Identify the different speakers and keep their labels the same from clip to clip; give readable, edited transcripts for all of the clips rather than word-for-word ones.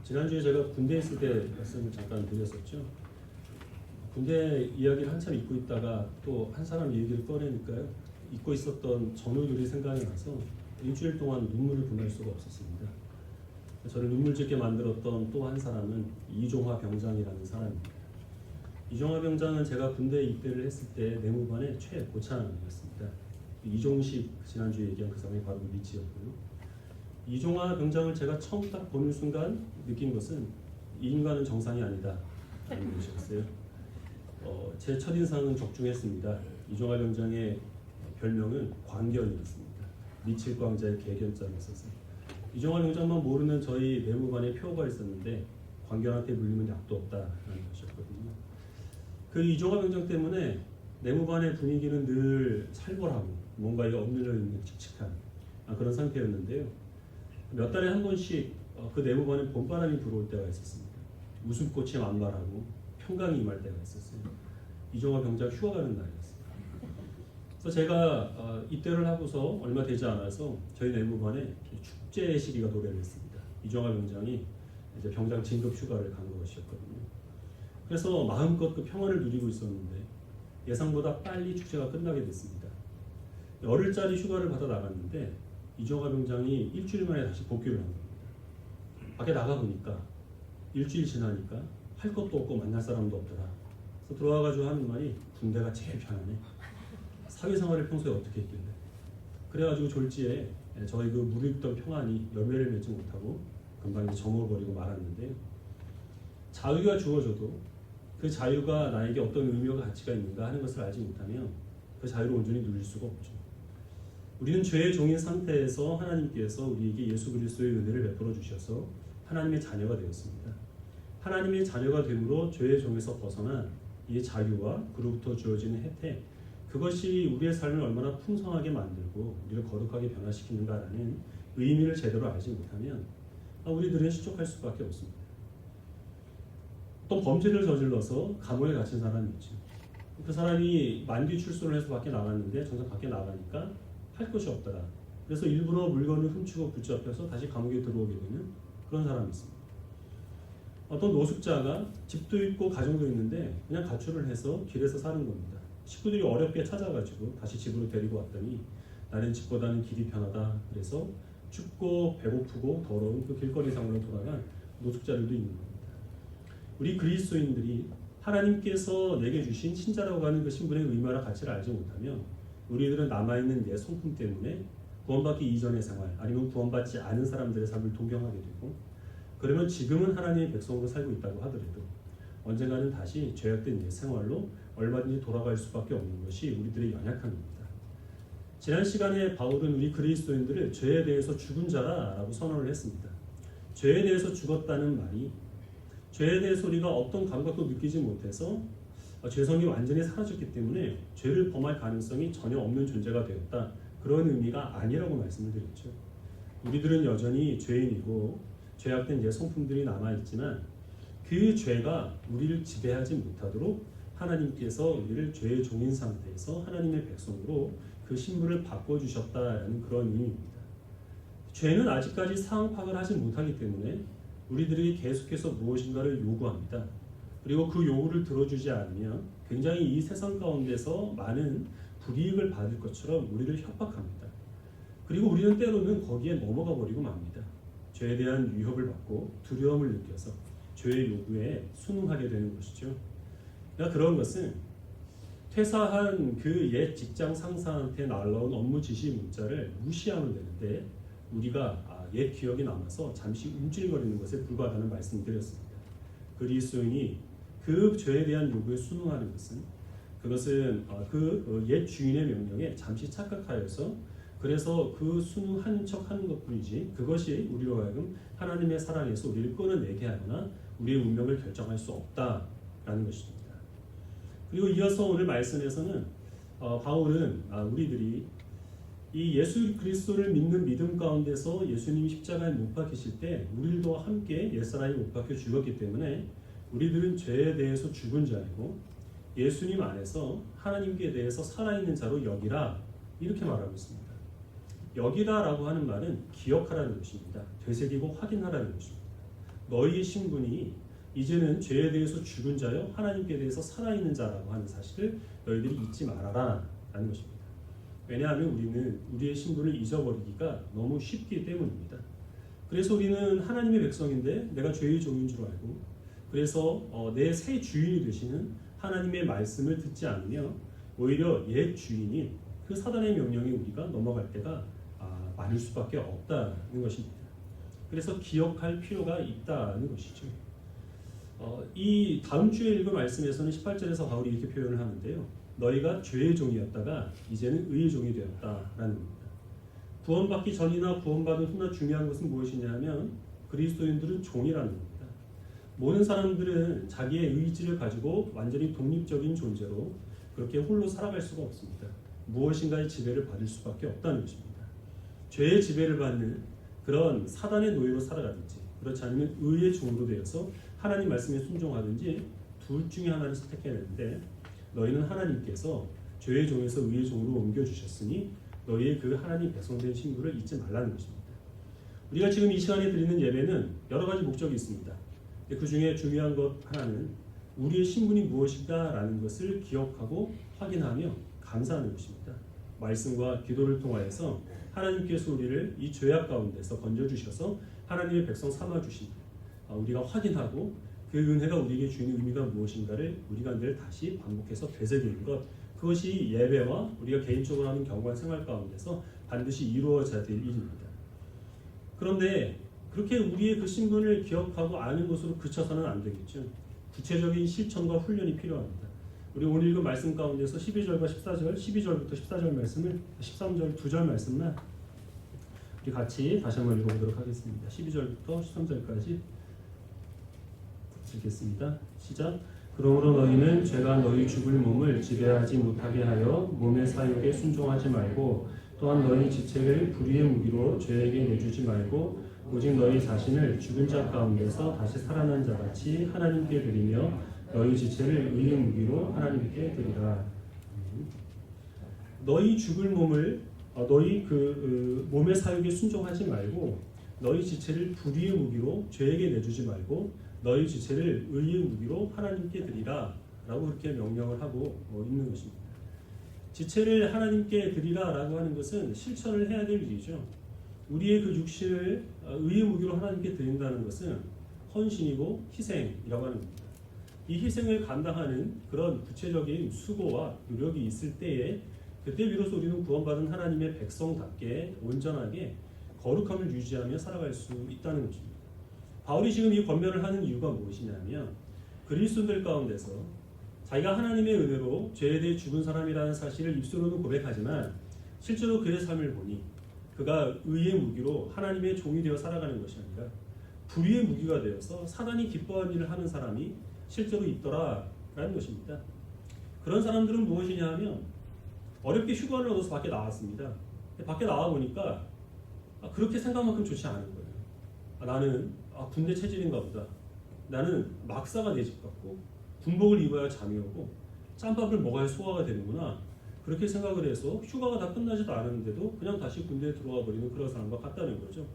Speaker 1: 지난주에 제가 군대에 있을 때 말씀을 잠깐 드렸었죠. 군대 이야기를 한참 잊고 있다가 또 한 사람 얘기를 꺼내니까요. 잊고 있었던 전우들이 생각이 나서 일주일 동안 눈물을 보낼 수가 없었습니다. 저를 눈물 짓게 만들었던 또 한 사람은 이종화 병장이라는 사람입니다. 이종화 병장은 제가 군대에 입대를 했을 때 내무반의 최고참이었습니다. 이종식 지난주에 얘기한 그 사람이 바로 리치였고요. 이종화 병장을 제가 처음 딱 보는 순간 느낀 것은 이 인간은 정상이 아니다 라는 것이었어요. 제 첫인상은 적중했습니다. 이종화 병장의 별명은 광견이었습니다. 미칠광자의 개견자로 있어서 이종화 병장만 모르는 저희 내무반에 표가 있었는데 광견한테 물리면 약도 없다라는 것이었거든요. 그 이종화 병장 때문에 내무반의 분위기는 늘 살벌하고 뭔가 엇눌려 있는 칙칙한 그런 상태였는데요. 몇 달에 한 번씩 그 내무반에 봄바람이 불어올 때가 있었습니다. 웃음꽃이 만발하고 평강이 임할 때가 있었어요. 이종화 병장 휴가 가는 날이었어요. 그래서 제가 입대를 하고서 얼마 되지 않아서 저희 내무반에 축제 시기가 도래를 했습니다. 이종화 병장이 이제 병장 진급 휴가를 간 것이었거든요. 그래서 마음껏 그 평화를 누리고 있었는데 예상보다 빨리 축제가 끝나게 됐습니다. 열흘짜리 휴가를 받아 나갔는데 이종화 병장이 일주일 만에 다시 복귀를 한 겁니다. 밖에 나가보니까 일주일 지나니까 할 것도 없고 만날 사람도 없더라. 그래서 들어와가지고 하는 말이 군대가 제일 편하네. 사회생활을 평소에 어떻게 했길래. 그래가지고 졸지에 저희 그 무르익던 평안이 열매를 맺지 못하고 금방 이제 저물어버리고 말았는데요. 자유가 주어져도 그 자유가 나에게 어떤 의미와 가치가 있는가 하는 것을 알지 못하면 그 자유를 온전히 누릴 수가 없죠. 우리는 죄의 종인 상태에서 하나님께서 우리에게 예수 그리스도의 은혜를 베풀어 주셔서 하나님의 자녀가 되었습니다. 하나님의 자녀가 됨으로 죄의 종에서 벗어난 이 자유와 그로부터 주어지는 혜택, 그것이 우리의 삶을 얼마나 풍성하게 만들고 우리를 거룩하게 변화시키는가라는 의미를 제대로 알지 못하면 우리들은 실족할 수밖에 없습니다. 또 범죄를 저질러서 감옥에 갇힌 사람이 있죠. 그 사람이 만기 출소를 해서 밖에 나갔는데 정작 밖에 나가니까 할 것이 없더라. 그래서 일부러 물건을 훔치고 붙잡혀서 다시 감옥에 들어오게 되는 그런 사람이 있습니다. 어떤 노숙자가 집도 있고 가정도 있는데 그냥 가출을 해서 길에서 사는 겁니다. 식구들이 어렵게 찾아가지고 다시 집으로 데리고 왔더니 나는 집보다는 길이 편하다. 그래서 춥고 배고프고 더러운 그 길거리 상으로 돌아간 노숙자들도 있는 겁니다. 우리 그리스도인들이 하나님께서 내게 주신 신자라고 하는 그 신분의 의미와 가치를 알지 못하면 우리들은 남아있는 내 성품 때문에 구원받기 이전의 생활 아니면 구원받지 않은 사람들의 삶을 동경하게 되고, 그러면 지금은 하나님의 백성으로 살고 있다고 하더라도 언젠가는 다시 죄악된 옛 생활로 얼마든지 돌아갈 수밖에 없는 것이 우리들의 연약한 겁니다. 지난 시간에 바울은 우리 그리스도인들을 죄에 대해서 죽은 자라고 선언을 했습니다. 죄에 대해서 죽었다는 말이 죄에 대해서 우리가 어떤 감각도 느끼지 못해서 죄성이 완전히 사라졌기 때문에 죄를 범할 가능성이 전혀 없는 존재가 되었다, 그런 의미가 아니라고 말씀을 드렸죠. 우리들은 여전히 죄인이고 죄악된 옛 성품들이 남아있지만 그 죄가 우리를 지배하지 못하도록 하나님께서 우리를 죄의 종인 상태에서 하나님의 백성으로 그 신분을 바꿔주셨다라는 그런 의미입니다. 죄는 아직까지 상황 파악을 하지 못하기 때문에 우리들이 계속해서 무엇인가를 요구합니다. 그리고 그 요구를 들어주지 않으면 굉장히 이 세상 가운데서 많은 불이익을 받을 것처럼 우리를 협박합니다. 그리고 우리는 때로는 거기에 넘어가 버리고 맙니다. 죄에 대한 위협을 받고 두려움을 느껴서 죄의 요구에 순응하게 되는 것이죠. 그러니까 그런 것은 퇴사한 그 옛 직장 상사한테 날라온 업무 지시 문자를 무시하면 되는데 우리가 옛 기억이 남아서 잠시 움찔거리는 것에 불과하다는 말씀을 드렸습니다. 그리스도인이 그 죄에 대한 요구에 순응하는 것은 그것은 그 옛 주인의 명령에 잠시 착각하여서 그래서 그 순응한 척하는 것뿐이지 그것이 우리로 하여금 하나님의 사랑에서 우리를 끊어내게 하거나 우리의 운명을 결정할 수 없다라는 것입니다. 그리고 이어서 오늘 말씀에서는 바울은 우리들이 이 예수 그리스도를 믿는 믿음 가운데서 예수님이 십자가에 못 박히실 때 우리도 함께 옛사람이 못 박혀 죽었기 때문에 우리들은 죄에 대해서 죽은 자이고 예수님 안에서 하나님께 대해서 살아있는 자로 여기라, 이렇게 말하고 있습니다. 여기라라고 하는 말은 기억하라는 것입니다. 되새기고 확인하라는 것입니다. 너희의 신분이 이제는 죄에 대해서 죽은 자여 하나님께 대해서 살아있는 자라고 하는 사실을 너희들이 잊지 말아라 라는 것입니다. 왜냐하면 우리는 우리의 신분을 잊어버리기가 너무 쉽기 때문입니다. 그래서 우리는 하나님의 백성인데 내가 죄의 종인 줄 알고, 그래서 내 새 주인이 되시는 하나님의 말씀을 듣지 않으며 오히려 옛 주인인 그 사단의 명령에 우리가 넘어갈 때가 많을 수밖에 없다는 것입니다. 그래서 기억할 필요가 있다는 것이죠. 이 다음 주에 읽은 말씀에서는 18절에서 바울이 이렇게 표현을 하는데요. 너희가 죄의 종이었다가 이제는 의의 종이 되었다라는 겁니다. 구원받기 전이나 구원받은 후나 중요한 것은 무엇이냐 하면 그리스도인들은 종이라는 겁니다. 모든 사람들은 자기의 의지를 가지고 완전히 독립적인 존재로 그렇게 홀로 살아갈 수가 없습니다. 무엇인가의 지배를 받을 수밖에 없다는 것입니다. 죄의 지배를 받는 그런 사단의 노예로 살아가든지 그렇지 않으면 의의 종으로 되어서 하나님 말씀에 순종하든지 둘 중에 하나를 선택해야 되는데 너희는 하나님께서 죄의 종에서 의의 종으로 옮겨주셨으니 너희의 그 하나님 백성된 신분을 잊지 말라는 것입니다. 우리가 지금 이 시간에 드리는 예배는 여러 가지 목적이 있습니다. 그 중에 중요한 것 하나는 우리의 신분이 무엇인가라는 것을 기억하고 확인하며 감사하는 것입니다. 말씀과 기도를 통하여서 하나님께서 우리를 이 죄악 가운데서 건져주셔서 하나님의 백성 삼아주신 우리가 확인하고 그 은혜가 우리에게 주는 의미가 무엇인가를 우리가 늘 다시 반복해서 되새기는 것, 그것이 예배와 우리가 개인적으로 하는 경건 생활 가운데서 반드시 이루어져야 될 일입니다. 그런데 그렇게 우리의 그 신분을 기억하고 아는 것으로 그쳐서는 안 되겠죠. 구체적인 실천과 훈련이 필요합니다. 우리 오늘 읽은 말씀 가운데서 12절과 14절, 12절부터 14절 말씀을 13절 2절 말씀만 우리 같이 다시 한번 읽어보도록 하겠습니다. 12절부터 13절까지 읽겠습니다. 시작. 그러므로 너희는 죄가 너희 죽을 몸을 지배하지 못하게 하여 몸의 사욕에 순종하지 말고 또한 너희 지체를 불의의 무기로 죄에게 내주지 말고 오직 너희 자신을 죽은 자 가운데서 다시 살아난 자같이 하나님께 드리며 너희 지체를 의의 무기로 하나님께 드리라. 너희 죽을 몸을 너희 몸의 사욕에 순종하지 말고 너희 지체를 불의의 무기로 죄에게 내주지 말고 너희 지체를 의의 무기로 하나님께 드리라 라고 그렇게 명령을 하고 있는 것입니다. 지체를 하나님께 드리라 라고 하는 것은 실천을 해야 될 일이죠. 우리의 그 육신을 의의 무기로 하나님께 드린다는 것은 헌신이고 희생이라고 하는 겁니다. 이 희생을 감당하는 그런 구체적인 수고와 노력이 있을 때에 그때 비로소 우리는 구원받은 하나님의 백성답게 온전하게 거룩함을 유지하며 살아갈 수 있다는 것입니다. 바울이 지금 이 권면을 하는 이유가 무엇이냐면 그리스도인들 가운데서 자기가 하나님의 은혜로 죄에 대해 죽은 사람이라는 사실을 입술로는 고백하지만 실제로 그의 삶을 보니 그가 의의 무기로 하나님의 종이 되어 살아가는 것이 아니라 불의의 무기가 되어서 사단이 기뻐하는 일을 하는 사람이 실제로 있더라라는 것입니다. 그런 사람들은 무엇이냐 하면 어렵게 휴가를 얻어서 밖에 나왔습니다. 밖에 나와 보니까 그렇게 생각만큼 좋지 않은 거예요. 나는 군대 체질인가 보다. 나는 막사가 내 집 같고 군복을 입어야 잠이 오고 짬밥을 먹어야 소화가 되는구나. 그렇게 생각을 해서 휴가가 다 끝나지도 않았는데도 그냥 다시 군대에 들어와 버리는 그런 사람과 같다는 거죠.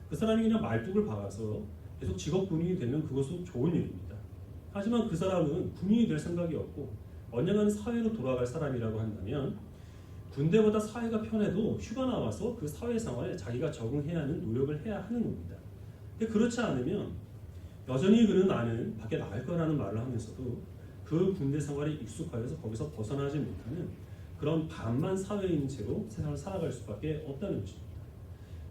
Speaker 1: 그 사람이 그냥 말뚝을 박아서 계속 직업 군인이 되면 그것은 좋은 일입니다. 하지만 그 사람은 군인이 될 생각이 없고 언젠가는 사회로 돌아갈 사람이라고 한다면 군대보다 사회가 편해도 휴가 나와서 그 사회생활에 자기가 적응해야 하는 노력을 해야 하는 겁니다. 근데 그렇지 않으면 여전히 그는 나는 밖에 나갈 거라는 말을 하면서도 그 군대 생활에 익숙하여서 거기서 벗어나지 못하는 그런 반만 사회인 채로 세상을 살아갈 수밖에 없다는 것입니다.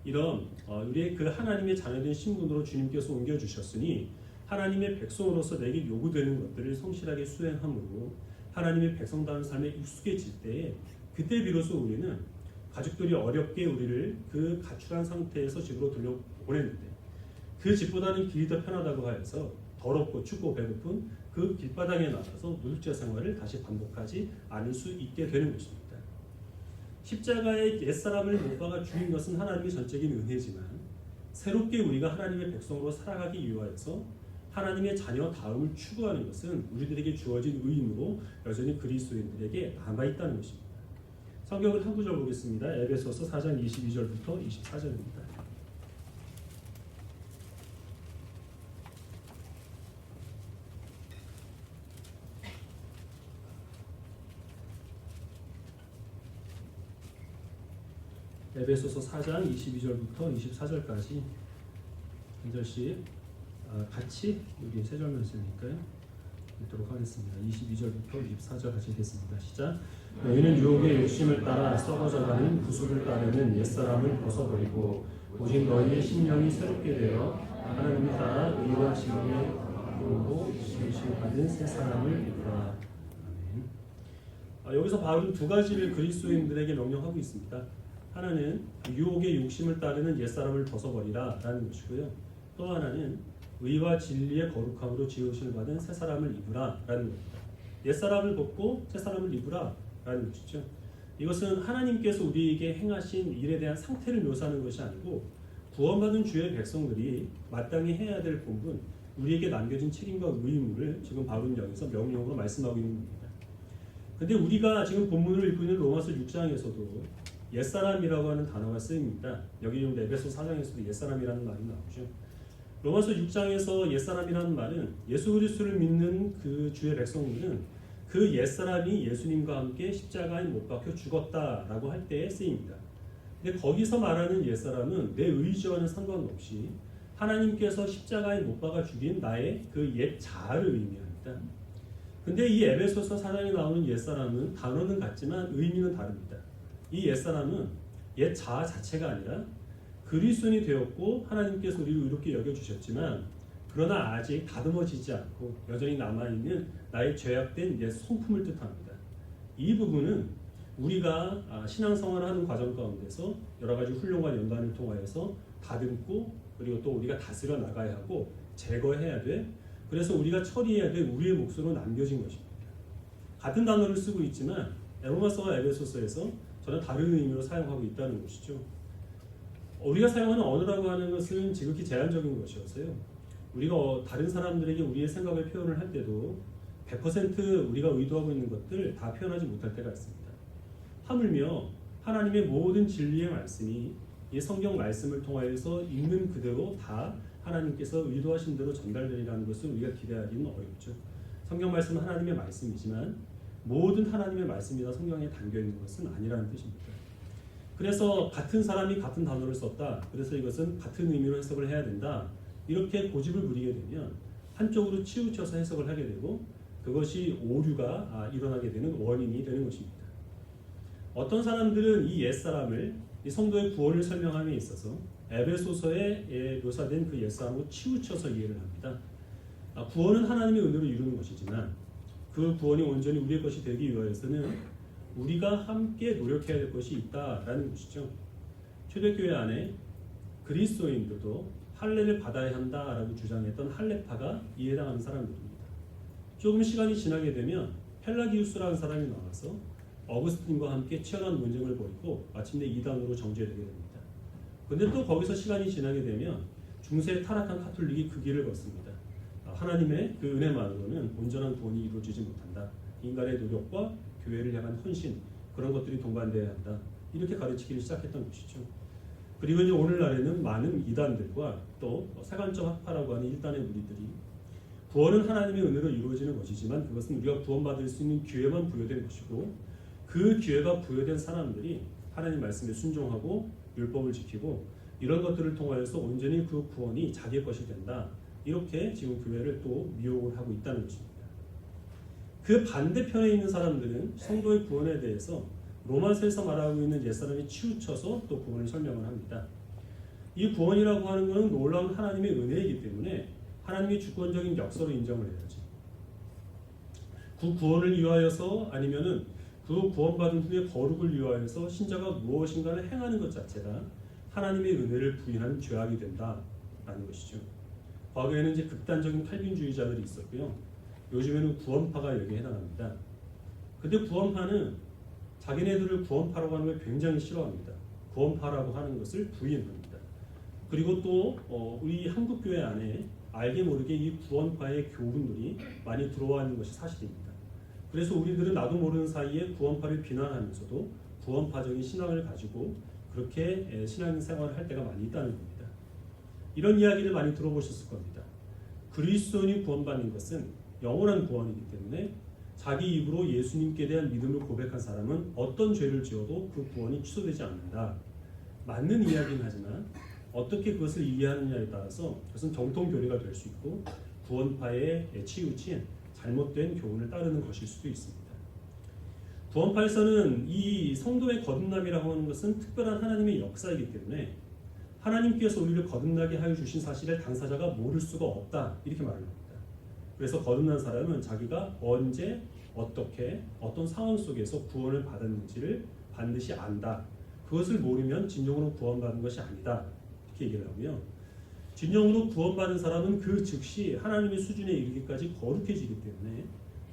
Speaker 1: 이런 우리의 그 하나님의 자녀된 신분으로 주님께서 옮겨주셨으니 하나님의 백성으로서 내게 요구되는 것들을 성실하게 수행함으로 하나님의 백성다운 삶에 익숙해질 때에 그때 비로소 우리는 가족들이 어렵게 우리를 그 가출한 상태에서 집으로 돌려보냈는데 그 집보다는 길이 더 편하다고 하여서 더럽고 춥고 배고픈 그 길바닥에 나가서 노숙자 생활을 다시 반복하지 않을 수 있게 되는 것입니다. 십자가의 옛사람을 못 박아 죽인 것은 하나님의 전적인 은혜지만 새롭게 우리가 하나님의 백성으로 살아가기 위하여서 하나님의 자녀다움을 추구하는 것은 우리들에게 주어진 의무로 여전히 그리스도인들에게 남아있다는 것입니다. 성경을 한 구절 보겠습니다. 에베소서 4장 22절부터 24절입니다. 에베소서 4장 22절부터 24절까지 한 절씩 같이 우리 세 절 말씀이니까요. 읽도록 하겠습니다. 22절부터 24절 같이 읽겠습니다. 시작. 너희는 유혹의 욕심을 따라 썩어져가는 구속을 따르는 옛사람을 벗어버리고 오직 너희의 심령이 새롭게 되어 하나님을 따라 의와 진리에 이루고 지으심 받은 새 사람을 입으라. 아멘. 여기서 바울은 두 가지를 그리스도인들에게 명령하고 있습니다. 하나는 유혹의 욕심을 따르는 옛사람을 벗어버리라 라는 것이고요. 또 하나는 의와 진리의 거룩함으로 지으심을 받은 새 사람을 입으라 라는 겁니다. 옛사람을 벗고 새 사람을 입으라 라는 것이죠. 이것은 하나님께서 우리에게 행하신 일에 대한 상태를 묘사하는 것이 아니고 구원받은 주의 백성들이 마땅히 해야 될 본분, 우리에게 남겨진 책임과 의무를 지금 바울은 여기서 명령으로 말씀하고 있는 겁니다. 근데 우리가 지금 본문을 읽고 있는 로마서 6장에서도 옛사람이라고 하는 단어가 쓰입니다. 여기 에베소 4장에서도 옛사람이라는 말이 나오죠. 로마서 6장에서 옛사람이라는 말은 예수 그리스도를 믿는 그 주의 백성들은 그 옛사람이 예수님과 함께 십자가에 못 박혀 죽었다라고 할 때에 쓰입니다. 근데 거기서 말하는 옛사람은 내 의지와는 상관없이 하나님께서 십자가에 못 박아 죽인 나의 그 옛 자아를 의미합니다. 근데 이 에베소서 4장에 나오는 옛사람은 단어는 같지만 의미는 다릅니다. 이 옛사람은 옛 자아 자체가 아니라 그리스도인이 되었고 하나님께서 우리를 의롭게 여겨주셨지만 그러나 아직 다듬어지지 않고 여전히 남아있는 나의 죄악된 옛 성품을 뜻합니다. 이 부분은 우리가 신앙생활을 하는 과정 가운데서 여러 가지 훈련과 연단을 통하여서 다듬고 그리고 또 우리가 다스려 나가야 하고 제거해야 돼. 그래서 우리가 처리해야 될 우리의 몫으로 남겨진 것입니다. 같은 단어를 쓰고 있지만 로마서와 에베소서에서 저는 다른 의미로 사용하고 있다는 것이죠. 우리가 사용하는 언어라고 하는 것은 지극히 제한적인 것이어서요. 우리가 다른 사람들에게 우리의 생각을 표현을 할 때도 100% 우리가 의도하고 있는 것들 다 표현하지 못할 때가 있습니다. 하물며 하나님의 모든 진리의 말씀이 이 성경 말씀을 통하여서 있는 그대로 다 하나님께서 의도하신 대로 전달되리라는 것을 우리가 기대하기는 어렵죠. 성경 말씀은 하나님의 말씀이지만 모든 하나님의 말씀이 다 성경에 담겨있는 것은 아니라는 뜻입니다. 그래서 같은 사람이 같은 단어를 썼다. 그래서 이것은 같은 의미로 해석을 해야 된다. 이렇게 고집을 부리게 되면 한쪽으로 치우쳐서 해석을 하게 되고 그것이 오류가 일어나게 되는 원인이 되는 것입니다. 어떤 사람들은 이 옛사람을 이 성도의 구원을 설명함에 있어서 에베소서에 묘사된 그 옛사람으로 치우쳐서 이해를 합니다. 구원은 하나님의 은혜로 이루는 것이지만 그 구원이 온전히 우리의 것이 되기 위하여서는 우리가 함께 노력해야 될 것이 있다라는 것이죠. 초대교회 안에 그리스도인들도 할례를 받아야 한다라고 주장했던 할례파가 이에 해당하는 사람들입니다. 조금 시간이 지나게 되면 펠라기우스라는 사람이 나와서 어거스틴과 함께 치열한 논쟁을 벌이고 마침내 이단으로 정죄되게 됩니다. 그런데 또 거기서 시간이 지나게 되면 중세 타락한 카톨릭이 그 길을 걷습니다. 하나님의 그 은혜만으로는 온전한 구원이 이루어지지 못한다. 인간의 노력과 교회를 향한 헌신 그런 것들이 동반되어야 한다. 이렇게 가르치기를 시작했던 것이죠. 그리고 이제 오늘날에는 많은 이단들과 또 세간적 학파라고 하는 일단의 무리들이 구원은 하나님의 은혜로 이루어지는 것이지만 그것은 우리가 구원받을 수 있는 기회만 부여된 것이고 그 기회가 부여된 사람들이 하나님 말씀에 순종하고 율법을 지키고 이런 것들을 통하여서 온전히 그 구원이 자기의 것이 된다. 이렇게 지금 교회를 또 미혹을 하고 있다는 것입니다. 그 반대편에 있는 사람들은 성도의 구원에 대해서 로마서에서 말하고 있는 옛사람이 치우쳐서 또 구원을 설명을 합니다. 이 구원이라고 하는 것은 놀라운 하나님의 은혜이기 때문에 하나님의 주권적인 역사로 인정을 해야지. 그 구원을 위하여서 아니면은 그 구원받은 후에 거룩을 위하여서 신자가 무엇인가를 행하는 것 자체가 하나님의 은혜를 부인하는 죄악이 된다라는 것이죠. 과거에는 이제 극단적인 칼빈주의자들이 있었고요. 요즘에는 구원파가 여기에 해당합니다. 근데 구원파는 자기네들을 구원파라고 하는 걸 굉장히 싫어합니다. 구원파라고 하는 것을 부인합니다. 그리고 또 우리 한국교회 안에 알게 모르게 이 구원파의 교훈들이 많이 들어와 있는 것이 사실입니다. 그래서 우리들은 나도 모르는 사이에 구원파를 비난하면서도 구원파적인 신앙을 가지고 그렇게 신앙생활을 할 때가 많이 있다는 겁니다. 이런 이야기를 많이 들어보셨을 겁니다. 그리스도인이 구원받는 것은 영원한 구원이기 때문에 자기 입으로 예수님께 대한 믿음을 고백한 사람은 어떤 죄를 지어도 그 구원이 취소되지 않는다. 맞는 이야기는 하지만 어떻게 그것을 이해하느냐에 따라서 그것은 정통 교리가 될 수 있고 구원파에 치우친 잘못된 교훈을 따르는 것일 수도 있습니다. 구원파에서는 이 성도의 거듭남이라고 하는 것은 특별한 하나님의 역사이기 때문에 하나님께서 우리를 거듭나게 하여 주신 사실을 당사자가 모를 수가 없다 이렇게 말을 합니다. 그래서 거듭난 사람은 자기가 언제 어떻게 어떤 상황 속에서 구원을 받았는지를 반드시 안다. 그것을 모르면 진정으로 구원받은 것이 아니다 이렇게 얘기를 하고요. 진정으로 구원받은 사람은 그 즉시 하나님의 수준에 이르기까지 거룩해지기 때문에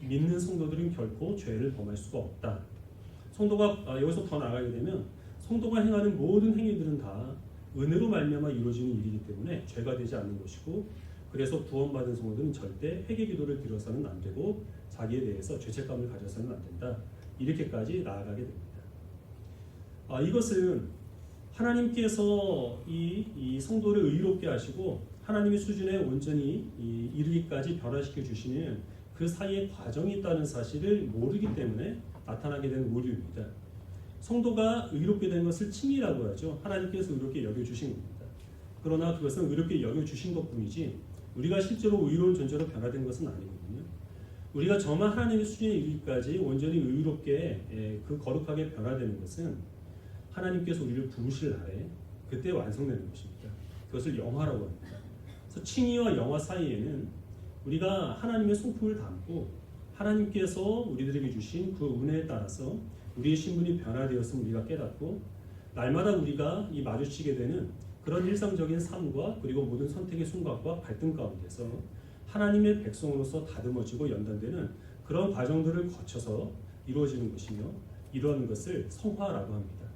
Speaker 1: 믿는 성도들은 결코 죄를 범할 수가 없다. 성도가 여기서 더 나가게 되면 성도가 행하는 모든 행위들은 다 은혜로 말미암아 이루어지는 일이기 때문에 죄가 되지 않는 것이고, 그래서 구원받은 성도들은 절대 회개기도를 드려서는 안 되고 자기에 대해서 죄책감을 가져서는 안 된다. 이렇게까지 나아가게 됩니다. 이것은 하나님께서 이 성도를 의롭게 하시고 하나님의 수준에 온전히 이르기까지 변화시켜 주시는 그 사이에 과정이 있다는 사실을 모르기 때문에 나타나게 된 오류입니다. 성도가 의롭게 된 것을 칭의라고 하죠. 하나님께서 의롭게 여겨주신 겁니다. 그러나 그것은 의롭게 여겨주신 것뿐이지 우리가 실제로 의로운 존재로 변화된 것은 아니거든요. 우리가 저만 하나님의 수준에 이르기까지 온전히 의롭게 그 거룩하게 변화되는 것은 하나님께서 우리를 부르실 날에 그때 완성되는 것입니다. 그것을 영화라고 합니다. 그래서 칭의와 영화 사이에는 우리가 하나님의 성품을 담고 하나님께서 우리들에게 주신 그 은혜에 따라서 우리의 신분이 변화되었음을 우리가 깨닫고 날마다 우리가 이 마주치게 되는 그런 일상적인 삶과 그리고 모든 선택의 순간과 갈등 가운데서 하나님의 백성으로서 다듬어지고 연단되는 그런 과정들을 거쳐서 이루어지는 것이며, 이러한 것을 성화라고 합니다.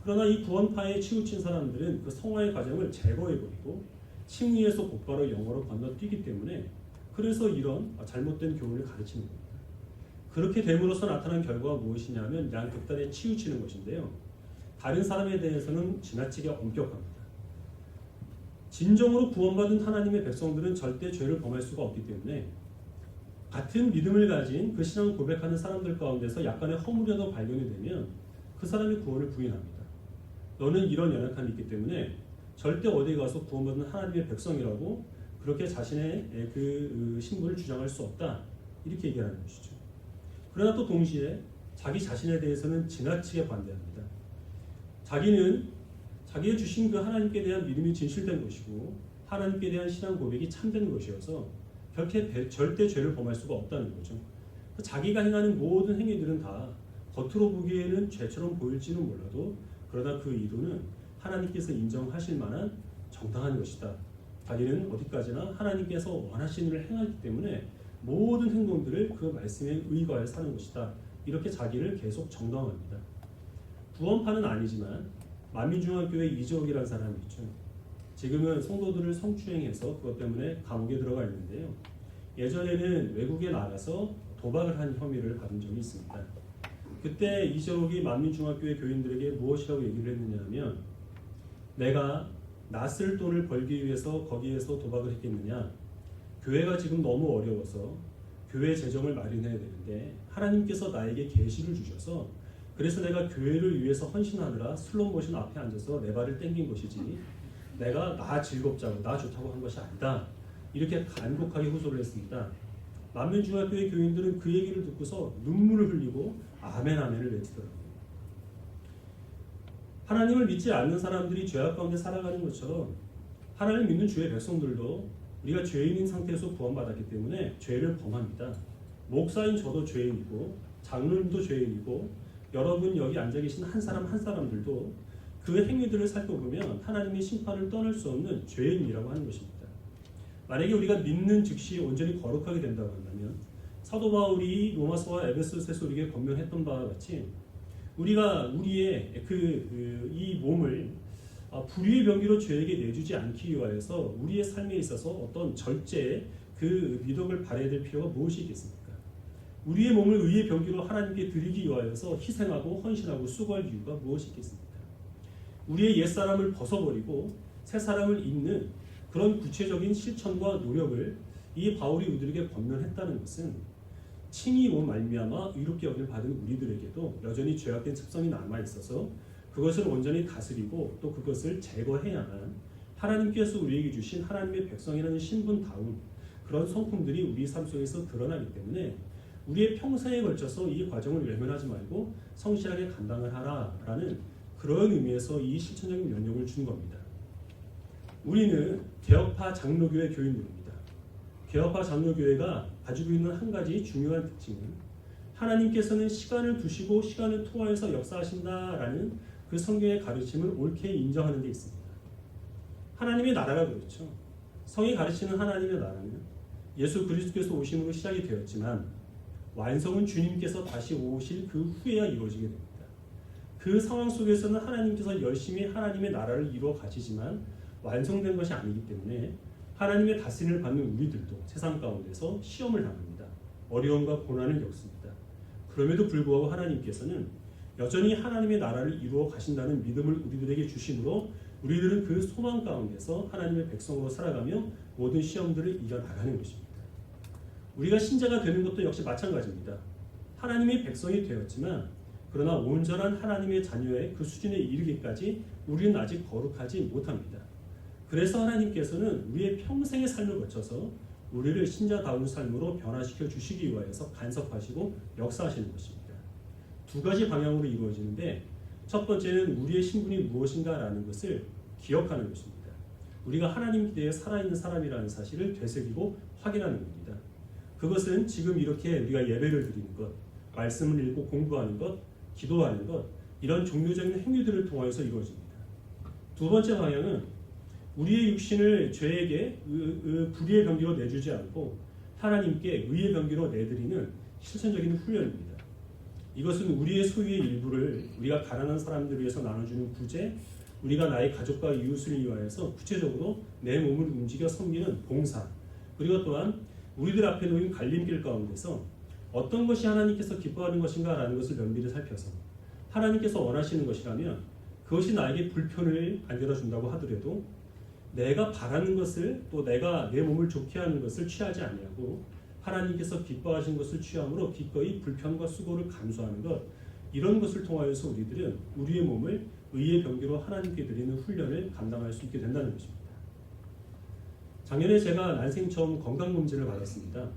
Speaker 1: 그러나 이 구원파에 치우친 사람들은 그 성화의 과정을 제거해버리고 칭의에서 곧바로 영어로 건너뛰기 때문에 그래서 이런 잘못된 교훈을 가르치는 겁니다. 그렇게 됨으로써 나타난 결과가 무엇이냐면 양극단에 치우치는 것인데요. 다른 사람에 대해서는 지나치게 엄격합니다. 진정으로 구원받은 하나님의 백성들은 절대 죄를 범할 수가 없기 때문에 같은 믿음을 가진 그 신앙을 고백하는 사람들 가운데서 약간의 허물이라도 발견이 되면 그 사람의 구원을 부인합니다. 너는 이런 연약함이 있기 때문에 절대 어디 가서 구원받은 하나님의 백성이라고 그렇게 자신의 그 신분을 주장할 수 없다. 이렇게 얘기하는 것이죠. 그러나 또 동시에 자기 자신에 대해서는 지나치게 반대합니다. 자기는 자기의 주신 그 하나님께 대한 믿음이 진실된 것이고 하나님께 대한 신앙 고백이 참된 것이어서 절대 죄를 범할 수가 없다는 거죠. 자기가 행하는 모든 행위들은 다 겉으로 보기에는 죄처럼 보일지는 몰라도 그러나 그 의도는 하나님께서 인정하실 만한 정당한 것이다. 자기는 어디까지나 하나님께서 원하시는 일을 행하기 때문에 모든 행동들을 그 말씀에 의거하여 사는 것이다. 이렇게 자기를 계속 정당합니다. 구원파는 아니지만 만민중앙교회 이재옥이라는 사람이 있죠. 지금은 성도들을 성추행해서 그것 때문에 감옥에 들어가 있는데요. 예전에는 외국에 나가서 도박을 한 혐의를 받은 적이 있습니다. 그때 이재옥이 만민중앙교회 교인들에게 무엇이라고 얘기를 했느냐 하면, 내가 낯을 돈을 벌기 위해서 거기에서 도박을 했겠느냐. 교회가 지금 너무 어려워서 교회 재정을 마련해야 되는데 하나님께서 나에게 계시를 주셔서 그래서 내가 교회를 위해서 헌신하느라 슬롯머신 앞에 앉아서 내 발을 땡긴 것이지 내가 나 즐겁자고 나 좋다고 한 것이 아니다. 이렇게 간곡하게 호소를 했습니다. 만민중앙교회 교인들은 그 얘기를 듣고서 눈물을 흘리고 아멘 아멘을 외치더라고요. 하나님을 믿지 않는 사람들이 죄악 가운데 살아가는 것처럼 하나님을 믿는 주의 백성들도 우리가 죄인인 상태에서 구원받았기 때문에 죄를 범합니다. 목사인 저도 죄인이고 장로님도 죄인이고 여러분 여기 앉아 계신 한 사람 한 사람들도 그 행위들을 살펴보면 하나님의 심판을 떠날 수 없는 죄인이라고 하는 것입니다. 만약에 우리가 믿는 즉시 온전히 거룩하게 된다고 한다면 사도 바울이 로마서와 에베소서에서 우리에게 권면했던 바와 같이 우리가 우리의 이 몸을 불의의 병기로 죄에게 내주지 않기 위하여서 우리의 삶에 있어서 어떤 절제의 그 미덕을 발휘해야 될 필요가 무엇이 있겠습니까? 우리의 몸을 의의 병기로 하나님께 드리기 위하여서 희생하고 헌신하고 수고할 이유가 무엇이 있겠습니까? 우리의 옛사람을 벗어버리고 새사람을 입는 그런 구체적인 실천과 노력을 이 바울이 우리들에게 권면했다는 것은 칭의로 말미암아 의롭게 여김을 받은 우리들에게도 여전히 죄악된 습성이 남아있어서 그것을 온전히 다스리고 또 그것을 제거해야만 하나님께서 우리에게 주신 하나님의 백성이라는 신분다운 그런 성품들이 우리 삶 속에서 드러나기 때문에 우리의 평생에 걸쳐서 이 과정을 외면하지 말고 성실하게 감당을 하라라는 그런 의미에서 이 실천적인 명령을 주는 겁니다. 우리는 개혁파 장로교회 교인들입니다. 개혁파 장로교회가 가지고 있는 한 가지 중요한 특징은 하나님께서는 시간을 두시고 시간을 통하여서 역사하신다라는 그 성경의 가르침을 옳게 인정하는 데 있습니다. 하나님의 나라가 그렇죠. 성이 가르치는 하나님의 나라는 예수 그리스도께서 오심으로 시작이 되었지만 완성은 주님께서 다시 오실 그 후에야 이루어지게 됩니다. 그 상황 속에서는 하나님께서 열심히 하나님의 나라를 이루어 가시지만 완성된 것이 아니기 때문에 하나님의 다스림을 받는 우리들도 세상 가운데서 시험을 당합니다. 어려움과 고난을 겪습니다. 그럼에도 불구하고 하나님께서는 여전히 하나님의 나라를 이루어 가신다는 믿음을 우리들에게 주심으로 우리들은 그 소망 가운데서 하나님의 백성으로 살아가며 모든 시험들을 이겨나가는 것입니다. 우리가 신자가 되는 것도 역시 마찬가지입니다. 하나님의 백성이 되었지만 그러나 온전한 하나님의 자녀의 그 수준에 이르기까지 우리는 아직 거룩하지 못합니다. 그래서 하나님께서는 우리의 평생의 삶을 거쳐서 우리를 신자다운 삶으로 변화시켜 주시기 위하여서 간섭하시고 역사하시는 것입니다. 두 가지 방향으로 이루어지는데 첫 번째는 우리의 신분이 무엇인가라는 것을 기억하는 것입니다. 우리가 하나님 기대에 살아있는 사람이라는 사실을 되새기고 확인하는 겁니다. 그것은 지금 이렇게 우리가 예배를 드리는 것, 말씀을 읽고 공부하는 것, 기도하는 것 이런 종교적인 행위들을 통하여서 이루어집니다. 두 번째 방향은 우리의 육신을 죄에게 불의의 병기로 내주지 않고 하나님께 의의 병기로 내드리는 실천적인 훈련입니다. 이것은 우리의 소유의 일부를 우리가 가난한 사람들을 위해서 나눠주는 구제, 우리가 나의 가족과 이웃을 위하여서 구체적으로 내 몸을 움직여 섬기는 봉사, 그리고 또한 우리들 앞에 놓인 갈림길 가운데서 어떤 것이 하나님께서 기뻐하는 것인가라는 것을 면밀히 살펴서 하나님께서 원하시는 것이라면 그것이 나에게 불편을 안겨준다고 하더라도 내가 바라는 것을 또 내가 내 몸을 좋게 하는 것을 취하지 아니하고 하나님께서 기뻐하신 것을 취함으로 기꺼이 불편과 수고를 감수하는 것 이런 것을 통하여서 우리들은 우리의 몸을 의의 병기로 하나님께 드리는 훈련을 감당할 수 있게 된다는 것입니다. 작년에 제가 난생 처음 건강검진을 받았습니다.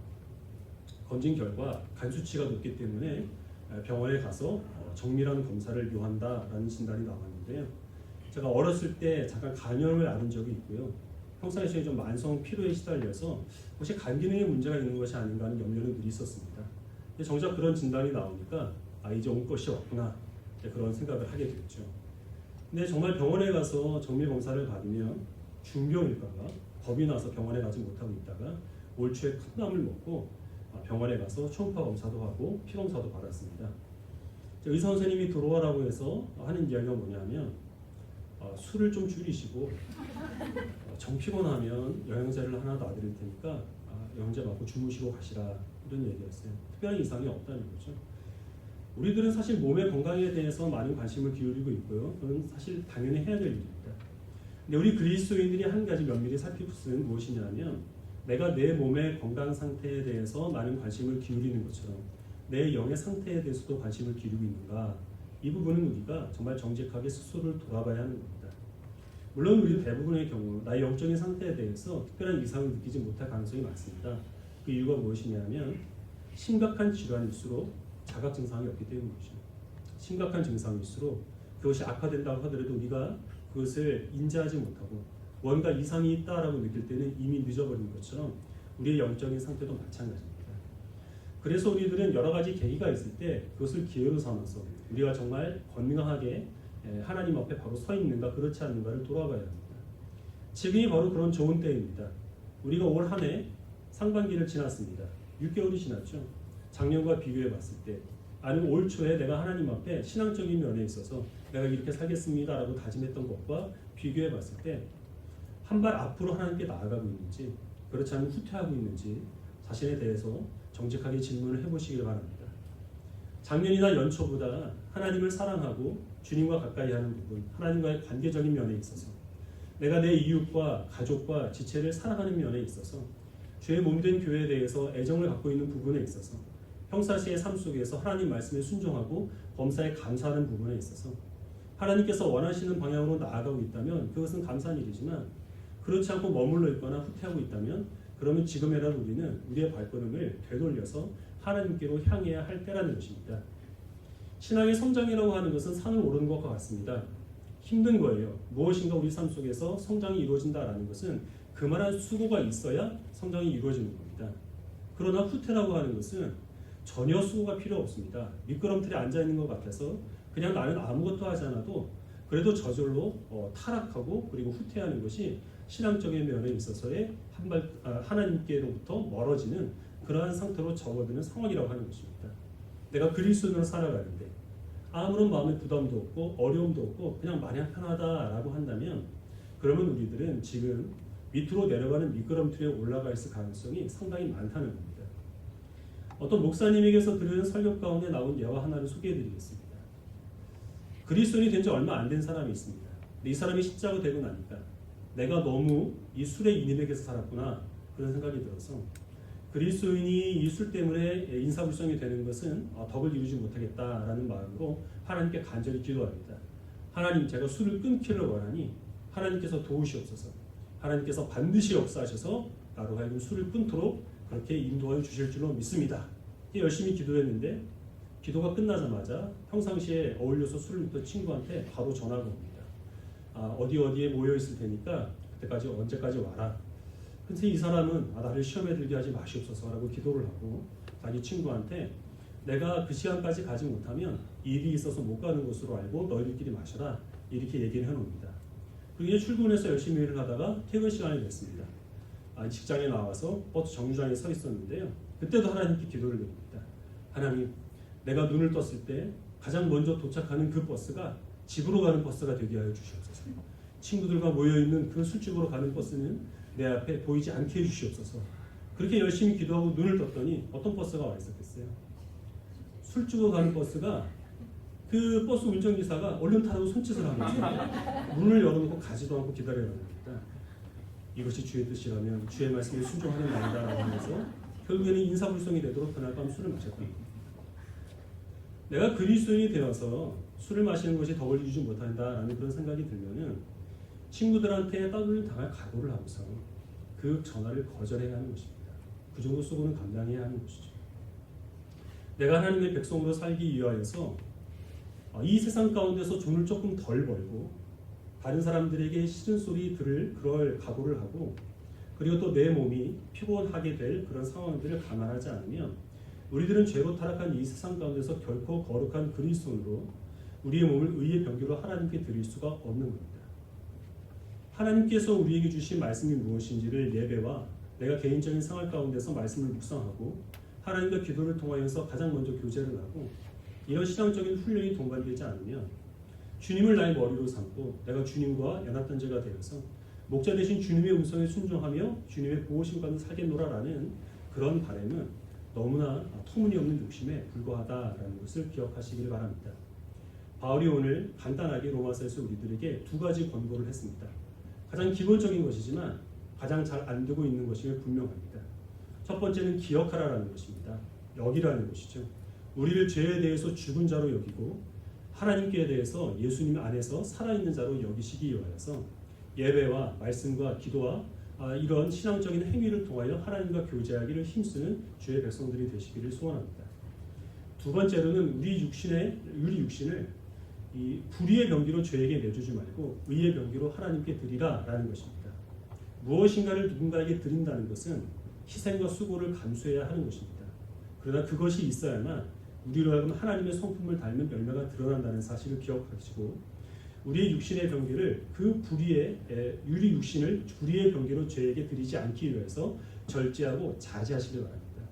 Speaker 1: 검진 결과 간 수치가 높기 때문에 병원에 가서 정밀한 검사를 요한다라는 진단이 나왔는데요. 제가 어렸을 때 잠깐 간염을 앓은 적이 있고요. 평상시에 좀 만성 피로에 시달려서 혹시 간 기능에 문제가 있는 것이 아닌가 하는 염려는 늘 있었습니다. 근데 정작 그런 진단이 나오니까 이제 온 것이 없구나 그런 생각을 하게 됐죠. 근데 정말 병원에 가서 정밀 검사를 받으면 중병일까봐 겁이 나서 병원에 가지 못하고 있다가 올 초에 큰 맘을 먹고 병원에 가서 초음파 검사도 하고 피 검사도 받았습니다. 의사 선생님이 들어오라고 해서 하는 이야기가 뭐냐면 술을 좀 줄이시고 정 피곤하면 영양제를 하나 놔드릴 테니까 영양제 맞고 주무시고 가시라 이런 얘기였어요. 특별한 이상이 없다는 거죠. 우리들은 사실 몸의 건강에 대해서 많은 관심을 기울이고 있고요. 그건 사실 당연히 해야 될 일입니다. 근데 우리 그리스도인들이 한 가지 면밀히 살필 것은 무엇이냐면 내가 내 몸의 건강 상태에 대해서 많은 관심을 기울이는 것처럼 내 영의 상태에 대해서도 관심을 기울이고 있는가 이 부분은 우리가 정말 정직하게 스스로를 돌아봐야 하는 겁니다. 물론 우리 대부분의 경우 나의 영적인 상태에 대해서 특별한 이상을 느끼지 못할 가능성이 많습니다. 그 이유가 무엇이냐면 심각한 질환일수록 자각 증상이 없기 때문이죠. 심각한 증상일수록 그것이 악화된다고 하더라도 우리가 그것을 인지하지 못하고 뭔가 이상이 있다라고 느낄 때는 이미 늦어버린 것처럼 우리의 영적인 상태도 마찬가지입니다. 그래서 우리들은 여러 가지 계기가 있을 때 그것을 기회로 삼아서 우리가 정말 건강하게 하나님 앞에 바로 서 있는가 그렇지 않는가를 돌아봐야 합니다. 지금이 바로 그런 좋은 때입니다. 우리가 올 한 해 상반기를 지났습니다. 6개월이 지났죠. 작년과 비교해 봤을 때 아니면 올 초에 내가 하나님 앞에 신앙적인 면에 있어서 내가 이렇게 살겠습니다라고 다짐했던 것과 비교해 봤을 때 한 발 앞으로 하나님께 나아가고 있는지 그렇지 않으면 후퇴하고 있는지 자신에 대해서 정직하게 질문을 해보시길 바랍니다. 작년이나 연초보다 하나님을 사랑하고 주님과 가까이 하는 부분, 하나님과의 관계적인 면에 있어서 내가 내 이웃과 가족과 지체를 사랑하는 면에 있어서 주의 몸된 교회에 대해서 애정을 갖고 있는 부분에 있어서 평상시의 삶 속에서 하나님 말씀에 순종하고 범사에 감사하는 부분에 있어서 하나님께서 원하시는 방향으로 나아가고 있다면 그것은 감사한 일이지만 그렇지 않고 머물러 있거나 후퇴하고 있다면 그러면 지금이라도 우리는 우리의 발걸음을 되돌려서 하나님께로 향해야 할 때라는 것입니다. 신앙의 성장이라고 하는 것은 산을 오르는 것과 같습니다. 힘든 거예요. 무엇인가 우리 삶 속에서 성장이 이루어진다라는 것은 그만한 수고가 있어야 성장이 이루어지는 겁니다. 그러나 후퇴라고 하는 것은 전혀 수고가 필요 없습니다. 미끄럼틀에 앉아있는 것 같아서 그냥 나는 아무것도 하지 않아도 그래도 저절로 타락하고 그리고 후퇴하는 것이 신앙적인 면에 있어서의 하나님께로부터 멀어지는 그러한 상태로 접어드는 상황이라고 하는 것입니다. 내가 그리스도인으로 살아가는데 아무런 마음의 부담도 없고 어려움도 없고 그냥 마냥 편하다라고 한다면 그러면 우리들은 지금 밑으로 내려가는 미끄럼틀에 올라가 있을 가능성이 상당히 많다는 겁니다. 어떤 목사님에게서 들은 설교 가운데 나온 예화 하나를 소개해드리겠습니다. 그리스도인이 된 지 얼마 안 된 사람이 있습니다. 근데 이 사람이 십자가 되고 나니까 내가 너무 이 술의 이님에게서 살았구나 그런 생각이 들어서 그리스도인이 이 술 때문에 인사불성이 되는 것은 덕을 이루지 못하겠다라는 마음으로 하나님께 간절히 기도합니다. 하나님, 제가 술을 끊기를 원하니 하나님께서 도우시옵소서. 하나님께서 반드시 역사하셔서 나로 하여금 술을 끊도록 그렇게 인도하여 주실 줄로 믿습니다. 열심히 기도했는데 기도가 끝나자마자 평상시에 어울려서 술을 먹던 친구한테 바로 전화가 옵니다. 어디에 모여 있을 테니까 그때까지 언제까지 와라. 근데 이 사람은 나를 시험에 들게 하지 마시옵소서라고 기도를 하고 자기 친구한테 내가 그 시간까지 가지 못하면 일이 있어서 못 가는 것으로 알고 너희들끼리 마셔라 이렇게 얘기를 해놓습니다. 그리고 출근해서 열심히 일을 하다가 퇴근 시간이 됐습니다. 직장에 나와서 버스 정류장에 서 있었는데요. 그때도 하나님께 기도를 드립니다. 하나님, 내가 눈을 떴을 때 가장 먼저 도착하는 그 버스가 집으로 가는 버스가 되게 하여 주시옵소서. 친구들과 모여있는 그 술집으로 가는 버스는 내 앞에 보이지 않게 해주시옵소서. 그렇게 열심히 기도하고 눈을 떴더니 어떤 버스가 와 있었겠어요? 술집으로 가는 버스가 그 버스 운전기사가 얼른 타라고 손짓을 하는 거죠. 문을 열어놓고 가지도 않고 기다려야 합니다. 이것이 주의 뜻이라면 주의 말씀에 순종하는 날이다라고 하면서 결국에는 인사불성이 되도록 그날 밤 술을 마셨던 겁니다. 내가 그리스도인이 되어서 술을 마시는 것이 덕을 이루지 못한다라는 그런 생각이 들면은 친구들한테 따돌림 당할 각오를 하고서 그 전화를 거절해야 하는 것입니다. 그 정도 수고는 감당해야 하는 것이죠. 내가 하나님의 백성으로 살기 위하여서 이 세상 가운데서 돈을 조금 덜 벌고 다른 사람들에게 싫은 소리 들을 그럴 각오를 하고 그리고 또 내 몸이 피곤하게 될 그런 상황들을 감안하지 않으면 우리들은 죄로 타락한 이 세상 가운데서 결코 거룩한 그리스도로 우리의 몸을 의의 병기로 하나님께 드릴 수가 없는 겁니다. 하나님께서 우리에게 주신 말씀이 무엇인지를 예배와 내가 개인적인 생활 가운데서 말씀을 묵상하고 하나님과 기도를 통하여서 가장 먼저 교제를 하고 이런 신앙적인 훈련이 동반되지 않으면 주님을 나의 머리로 삼고 내가 주님과 연합한 자가 되어서 목자 대신 주님의 음성에 순종하며 주님의 보호심 가운데 살겠노라라는 그런 바람은 너무나 터무니없는 욕심에 불과하다라는 것을 기억하시길 바랍니다. 바울이 오늘 간단하게 로마서에서 우리들에게 두 가지 권고를 했습니다. 가장 기본적인 것이지만 가장 잘 안 되고 있는 것임을 분명합니다. 첫 번째는 기억하라라는 것입니다. 여기라는 것이죠. 우리를 죄에 대해서 죽은 자로 여기고 하나님께 대해서 예수님 안에서 살아있는 자로 여기시기 위하여서 예배와 말씀과 기도와 이런 신앙적인 행위를 통하여 하나님과 교제하기를 힘쓰는 주의 백성들이 되시기를 소원합니다. 두 번째로는 우리 육신을 이 불의의 병기로 죄에게 내주지 말고 의의 병기로 하나님께 드리라라는 것입니다. 무엇인가를 누군가에게 드린다는 것은 희생과 수고를 감수해야 하는 것입니다. 그러나 그것이 있어야만 우리로 하여금 하나님의 성품을 닮은 열매가 드러난다는 사실을 기억하시고 우리의 육신의 병기를 그 불의의 유리 육신을 불의의 병기로 죄에게 드리지 않기 위해서 절제하고 자제하시기 바랍니다.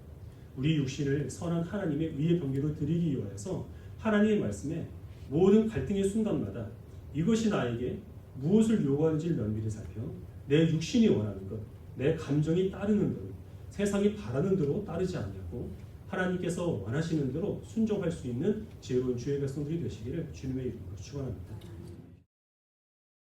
Speaker 1: 우리 육신을 선한 하나님의 의의 병기로 드리기 위해서 하나님의 말씀에 모든 갈등의 순간마다 이것이 나에게 무엇을 요구하는지를 면밀히 살펴 내 육신이 원하는 것, 내 감정이 따르는 대로 세상이 바라는 대로 따르지 않냐고 하나님께서 원하시는 대로 순종할 수 있는 지혜로운 주의 백성들이 되시기를 주님의 이름으로 축원합니다.